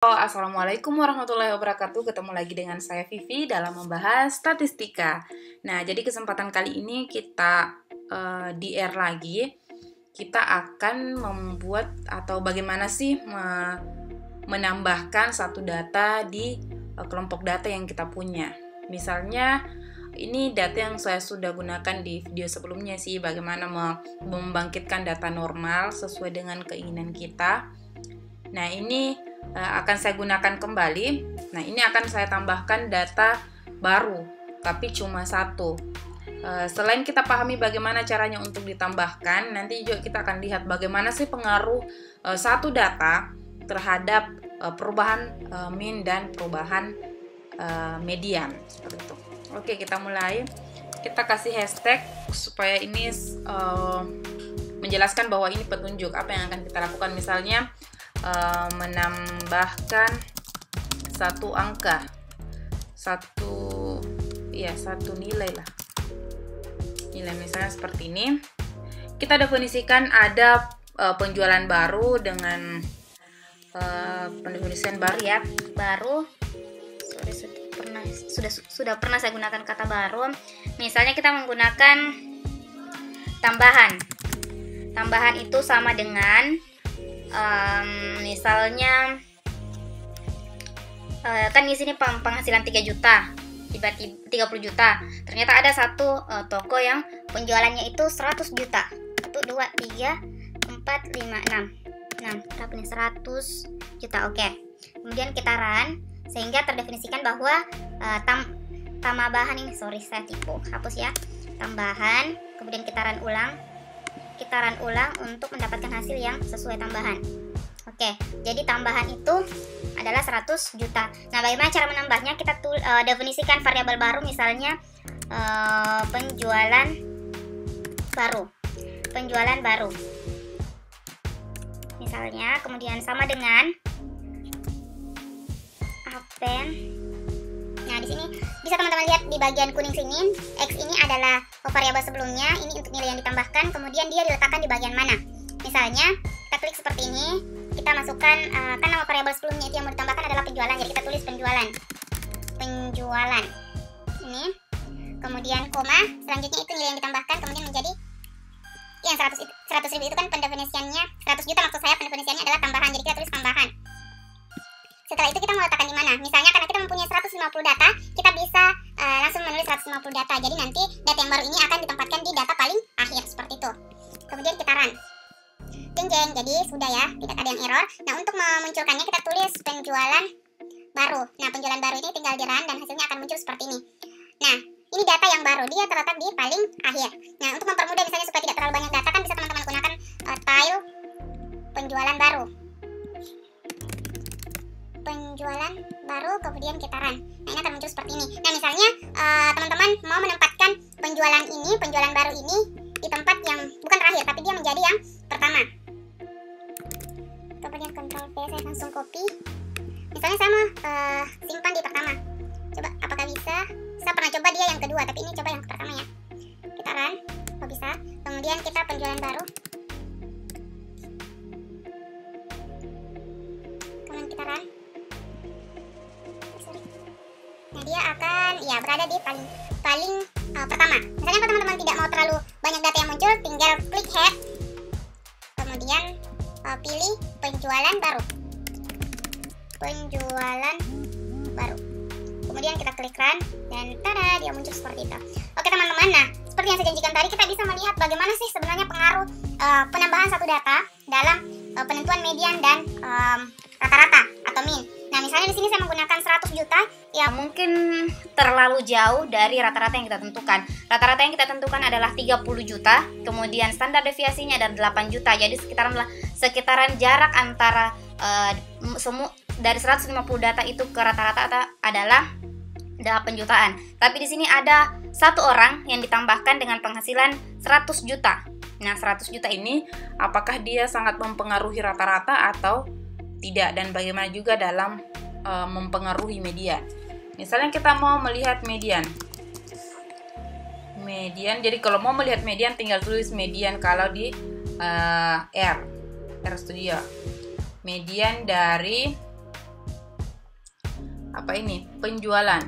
Assalamualaikum warahmatullahi wabarakatuh. Ketemu lagi dengan saya Vivi dalam membahas statistika. Nah, jadi kesempatan kali ini kita di R lagi. Kita akan membuat atau bagaimana sih menambahkan satu data di kelompok data yang kita punya. Misalnya ini data yang saya sudah gunakan di video sebelumnya sih, bagaimana membangkitkan data normal sesuai dengan keinginan kita. Nah, ini akan saya gunakan kembali. Nah, ini akan saya tambahkan data baru, tapi cuma satu. Selain kita pahami bagaimana caranya untuk ditambahkan, nanti juga kita akan lihat bagaimana sih pengaruh satu data terhadap perubahan mean dan perubahan median. Seperti itu. Oke, kita mulai. Kita kasih hashtag supaya ini menjelaskan bahwa ini petunjuk apa yang akan kita lakukan. Misalnya menambahkan satu angka, satu nilai lah, nilai misalnya seperti ini. Kita definisikan ada penjualan baru dengan pendefinisian baru ya, baru. Sudah pernah saya gunakan kata baru. Misalnya kita menggunakan tambahan itu sama dengan misalnya kan di sini penghasilan 3 juta, tiba-tiba 30 juta. Ternyata ada satu toko yang penjualannya itu 100 juta. 1 2 3 4 5 6 berapa nih? 100 juta. Oke. Kemudian kita run sehingga terdefinisikan bahwa tambahan ini, saya tipu, hapus ya. Tambahan, kemudian kita run ulang untuk mendapatkan hasil yang sesuai tambahan. Oke, jadi tambahan itu adalah 100 juta. Nah, bagaimana cara menambahnya? Kita definisikan variabel baru, misalnya penjualan baru. Misalnya, kemudian sama dengan append. Nah, di sini bisa teman-teman lihat di bagian kuning sini, X ini adalah variabel sebelumnya, ini untuk nilai yang ditambahkan, kemudian dia diletakkan di bagian mana. Misalnya, kita klik seperti ini, kita masukkan, kan nama variabel sebelumnya itu yang mau ditambahkan adalah penjualan, jadi kita tulis penjualan. Ini, kemudian koma, selanjutnya itu nilai yang ditambahkan, kemudian menjadi yang 100 ribu itu kan pendefinisiannya, 100 juta maksud saya, pendefinisiannya adalah tambahan, jadi kita tulis tambahan. Setelah itu kita mau letakkan di mana? Misalnya karena kita mempunyai 150 data, kita bisa langsung menulis 150 data. Jadi nanti data yang baru ini akan ditempatkan di data paling akhir seperti itu. Kemudian kita run. Jeng, jadi sudah ya, tidak ada yang error. Nah, untuk memunculkannya kita tulis penjualan baru. Nah, penjualan baru ini tinggal di run dan hasilnya akan muncul seperti ini. Nah, ini data yang baru, dia terletak di paling akhir. Nah, untuk mempermudah misalnya supaya tidak terlalu banyak data, kan bisa teman-teman gunakan tile penjualan baru, kemudian kita run. Nah, ini akan muncul seperti ini. Nah, misalnya teman-teman mau menempatkan penjualan baru ini di tempat yang bukan terakhir, tapi dia menjadi yang pertama. Kemudian Ctrl V, saya langsung copy. Misalnya saya mau simpan di pertama. Coba apakah bisa? Saya pernah coba dia yang kedua, tapi ini coba yang pertama ya. Kita run, oh bisa. Kemudian kita penjualan baru. Kemudian kita run. Nah, dia akan berada di paling pertama. Misalnya teman-teman tidak mau terlalu banyak data yang muncul, tinggal klik head, kemudian pilih penjualan baru. Kemudian kita klik run dan tada, dia muncul seperti itu. Oke teman-teman, nah seperti yang saya janjikan tadi, kita bisa melihat bagaimana sih sebenarnya pengaruh penambahan satu data dalam penentuan median dan rata-rata atau mean. Nah, misalnya di sini saya menggunakan 100 juta yang mungkin terlalu jauh dari rata-rata yang kita tentukan. Rata-rata yang kita tentukan adalah 30 juta, kemudian standar deviasinya adalah 8 juta. Jadi sekitaran jarak antara dari 150 data itu ke rata-rata adalah 8 jutaan. Tapi di sini ada satu orang yang ditambahkan dengan penghasilan 100 juta. Nah, 100 juta ini apakah dia sangat mempengaruhi rata-rata atau tidak, dan bagaimana juga dalam mempengaruhi median. Misalnya kita mau melihat median. Jadi kalau mau melihat median tinggal tulis median kalau di R Studio. Median dari apa ini, penjualan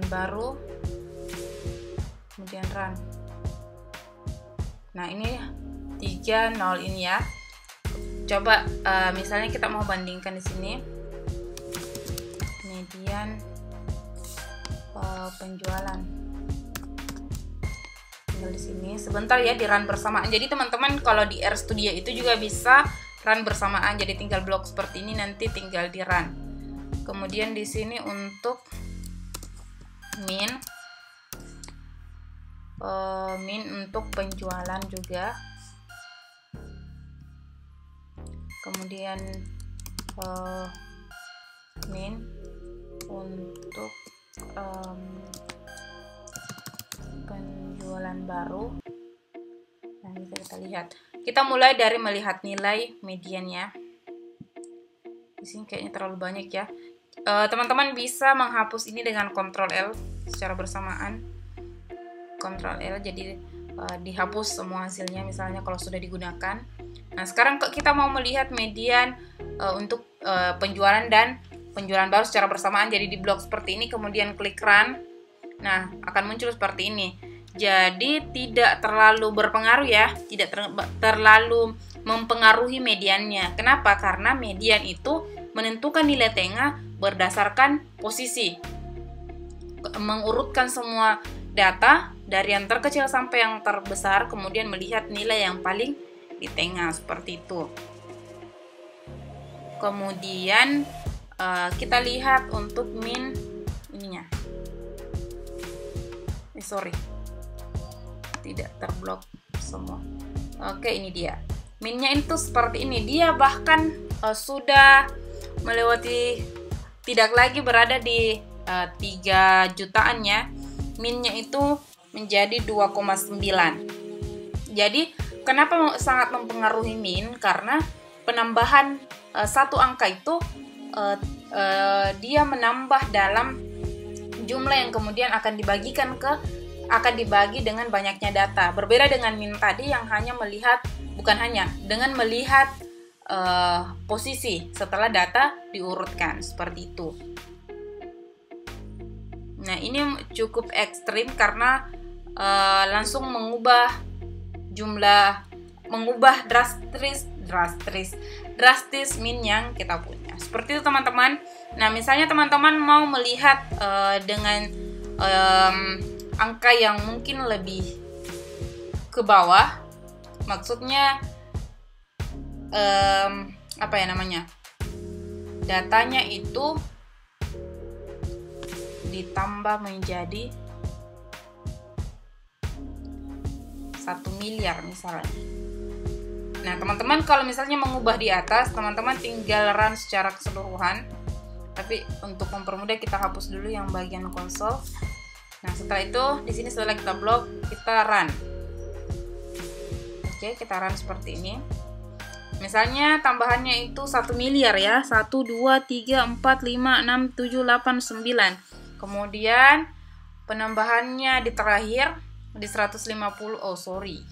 baru, kemudian run. Nah ini 30 ini ya. Coba misalnya kita mau bandingkan di sini median penjualan. Tinggal di sini sebentar ya, di run bersamaan. Jadi teman-teman kalau di RStudio itu juga bisa run bersamaan. Jadi tinggal blok seperti ini, nanti tinggal di run. Kemudian di sini untuk min untuk penjualan juga. Kemudian min untuk penjualan baru. Nah, bisa kita lihat. Kita mulai dari melihat nilai mediannya. Di sini kayaknya terlalu banyak ya. Teman-teman bisa menghapus ini dengan Ctrl L secara bersamaan. Ctrl L, jadi dihapus semua hasilnya misalnya kalau sudah digunakan. Nah, sekarang kita mau melihat median untuk penjualan dan penjualan baru secara bersamaan. Jadi di blok seperti ini, kemudian klik run. Nah, akan muncul seperti ini. Jadi tidak terlalu berpengaruh ya, tidak terlalu mempengaruhi mediannya. Kenapa? Karena median itu menentukan nilai tengah berdasarkan posisi, mengurutkan semua data dari yang terkecil sampai yang terbesar, kemudian melihat nilai yang paling di tengah seperti itu. Kemudian kita lihat untuk min ininya. Sorry, tidak terblok semua. Oke, ini dia. Minnya itu seperti ini. Dia bahkan sudah melewati, tidak lagi berada di 3 jutaan ya. Minnya itu menjadi 2,9. Jadi kenapa sangat mempengaruhi min? Karena penambahan satu angka itu dia menambah dalam jumlah yang kemudian akan dibagi dengan banyaknya data. Berbeda dengan min tadi yang hanya melihat, dengan melihat posisi setelah data diurutkan seperti itu. Nah, ini cukup ekstrim karena langsung mengubah drastis min yang kita punya. Seperti itu teman-teman. Nah, misalnya teman-teman mau melihat dengan angka yang mungkin lebih ke bawah, maksudnya datanya itu ditambah menjadi 1 miliar misalnya. Nah, teman-teman kalau misalnya mengubah di atas, teman-teman tinggal run secara keseluruhan. Tapi untuk mempermudah kita hapus dulu yang bagian konsol. Nah, setelah itu di sini setelah kita blok, kita run. Oke, kita run seperti ini. Misalnya tambahannya itu 1 miliar ya. 1 2 3 4 5 6 7 8 9. Kemudian penambahannya di terakhir di 150. Oh, sorry.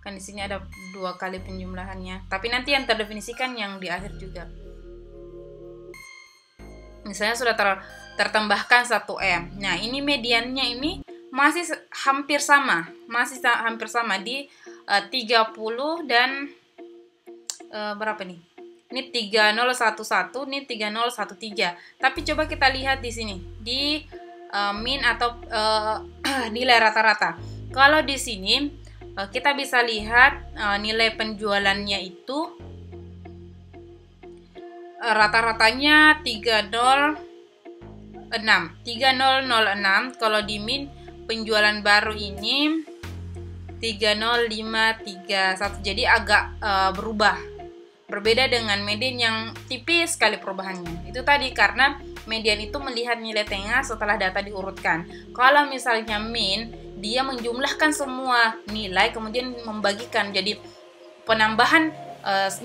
Kan di sini ada 2 kali penjumlahannya. Tapi nanti yang terdefinisikan yang di akhir juga. Misalnya sudah tertambahkan 1M. Nah, ini mediannya ini masih hampir sama di 30 dan berapa nih? Ini 3011, ini 3013. Tapi coba kita lihat di sini di min atau nilai rata-rata. Kalau di sini kita bisa lihat nilai penjualannya itu rata-ratanya 3006. Kalau di min penjualan baru ini 30531. Jadi agak berubah. Berbeda dengan median yang tipis sekali perubahannya. Itu tadi karena median itu melihat nilai tengah setelah data diurutkan. Kalau misalnya min, dia menjumlahkan semua nilai kemudian membagikan. Jadi penambahan,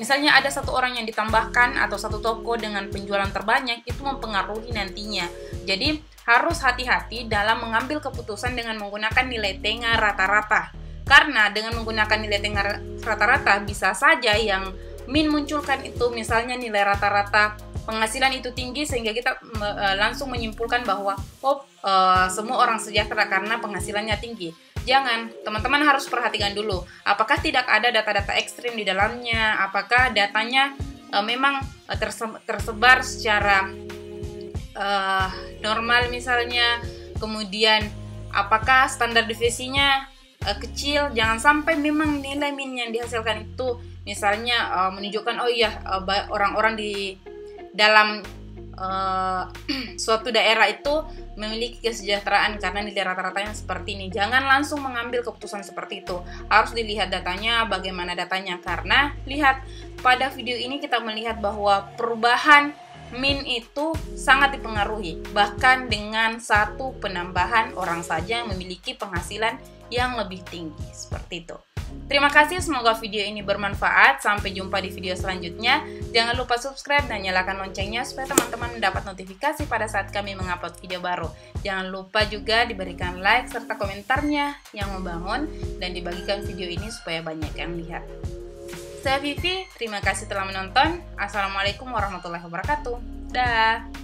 misalnya ada satu orang yang ditambahkan atau satu toko dengan penjualan terbanyak, itu mempengaruhi nantinya. Jadi harus hati-hati dalam mengambil keputusan dengan menggunakan nilai tengah rata-rata. Karena dengan menggunakan nilai tengah rata-rata bisa saja yang Min munculkan itu misalnya nilai rata-rata penghasilan itu tinggi sehingga kita langsung menyimpulkan bahwa semua orang sejahtera karena penghasilannya tinggi. Jangan, teman-teman harus perhatikan dulu apakah tidak ada data-data ekstrim di dalamnya, apakah datanya memang tersebar secara normal misalnya, kemudian apakah standar deviasinya kecil. Jangan sampai memang nilai min yang dihasilkan itu misalnya menunjukkan orang-orang di dalam suatu daerah itu memiliki kesejahteraan karena nilai rata-ratanya seperti ini. Jangan langsung mengambil keputusan seperti itu. Harus dilihat datanya, bagaimana datanya. Karena lihat pada video ini kita melihat bahwa perubahan min itu sangat dipengaruhi. Bahkan dengan satu penambahan orang saja yang memiliki penghasilan yang lebih tinggi. Seperti itu. Terima kasih, semoga video ini bermanfaat. Sampai jumpa di video selanjutnya. Jangan lupa subscribe dan nyalakan loncengnya supaya teman-teman mendapat notifikasi pada saat kami mengupload video baru. Jangan lupa juga diberikan like serta komentarnya yang membangun dan dibagikan video ini supaya banyak yang lihat. Saya Vivi, terima kasih telah menonton. Assalamualaikum warahmatullahi wabarakatuh. Dah.